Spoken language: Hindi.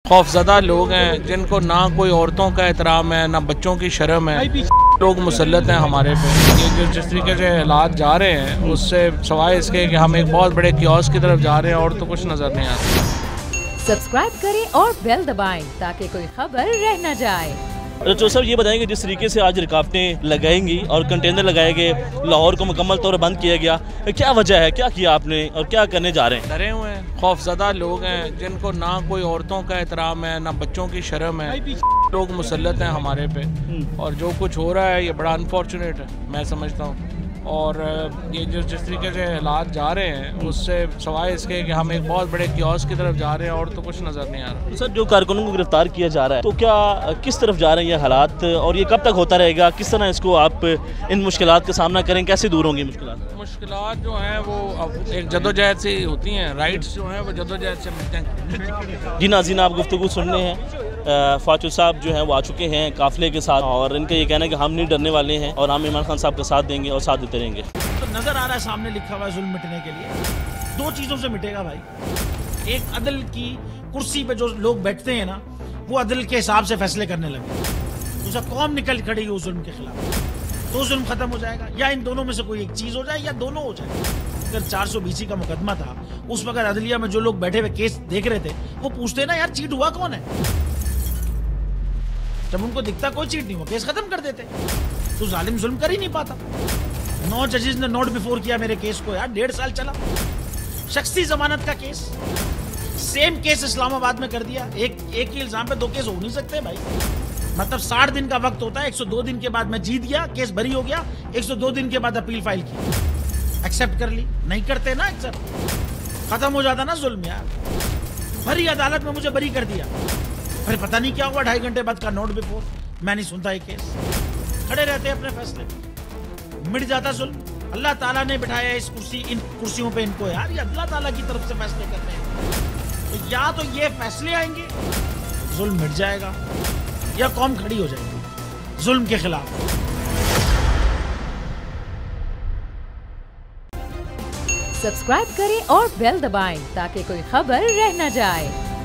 खौफज़दा लोग हैं जिनको ना कोई औरतों का एहतराम है ना बच्चों की शर्म है। लोग मुसल्लत हैं हमारे पे। ये जिस तरीके से हालात जा रहे हैं उससे सवाए इसके कि हम एक बहुत बड़े कियोस्क की तरफ जा रहे हैं और तो कुछ नज़र नहीं आता। सब्सक्राइब करें और बेल दबाएं ताकि कोई खबर रह न जाए। तो सर ये बताएंगे जिस तरीके से आज रुकावटें लगाएंगी और कंटेनर लगाए गए, लाहौर को मुकम्मल तौर पर बंद किया गया, क्या वजह है, क्या किया आपने और क्या करने जा रहे हैं? डरे हुए हैं, खौफज़दा लोग हैं जिनको ना कोई औरतों का एहतराम है ना बच्चों की शर्म है। लोग मुसल्लत हैं हमारे पे और जो कुछ हो रहा है ये बड़ा अनफॉर्चुनेट है मैं समझता हूँ। और ये जिस तरीके से हालात जा रहे हैं उससे सवाए इसके कि हम एक बहुत बड़े कियोस्क की तरफ जा रहे हैं और तो कुछ नज़र नहीं आ रहा। सर जो कारकुनों को गिरफ्तार किया जा रहा है तो क्या किस तरफ जा रहे हैं ये हालात और ये कब तक होता रहेगा? किस तरह इसको आप इन मुश्किलात का सामना करें, कैसे दूर होंगी मुश्किलात जो हैं वो अब एक जदोजहद से होती हैं। राइट्स जो हैं वो जदोजहद से मिलते हैं। जी नाज़रीन, आप गुफ्तगू सुन रहे हैं। फाचू साहब जो हैं वो आ चुके हैं काफ़िले के साथ और इनका ये कहना है कि हम नहीं डरने वाले हैं और हम इमरान खान साहब का साथ देंगे और साथ देते रहेंगे। तो नजर आ रहा है सामने लिखा हुआ है जुल्म मिटने के लिए दो चीजों से मिटेगा भाई। एक अदल की कुर्सी पे जो लोग बैठते हैं ना वो अदल के हिसाब से फैसले करने लगे, दूसरा कौम निकल खड़ी उस जुल्म के खिलाफ, तो जुल्म खत्म हो जाएगा। या इन दोनों में से कोई एक चीज हो जाए या दोनों हो जाए। अगर 420 का मुकदमा था उस वक्त अदलिया में जो लोग बैठे हुए केस देख रहे थे वो पूछते ना यार चीट हुआ कौन है। जब उनको दिखता कोई चीट नहीं हुआ केस खत्म कर देते। तो जालिम जुल्म कर ही नहीं पाता। 9 जजेस ने नोट बिफोर किया मेरे केस को यार, 1.5 साल चला। शख्सी जमानत का केस, सेम केस इस्लामाबाद में कर दिया। एक ही इल्जाम पे 2 केस हो नहीं सकते भाई। मतलब 60 दिन का वक्त होता है, 102 दिन के बाद मैं जीत गया, केस बरी हो गया, 102 दिन के बाद अपील फाइल की, एक्सेप्ट कर ली। नहीं करते ना एक्सेप्ट, खत्म हो जाता ना जुल्म यार। भरी अदालत में मुझे बरी कर दिया, फिर पता नहीं क्या हुआ 2.5 घंटे बाद का नोट बिफोर, मैं नहीं सुनता ये केस। खड़े रहते अपने फैसले, मिट जाता जुल्म। अल्लाह ताला ने बिठाया इस इन कुर्सियों पे इनको यार, ये अल्लाह ताला की तरफ से फैसले करते हैं। तो या तो ये फैसले आएंगे जुल्म मिट जाएगा या कौम खड़ी हो जाएगी जुल्म के खिलाफ। सब्सक्राइब करें और बेल दबाएं ताकि कोई खबर रह न जाए।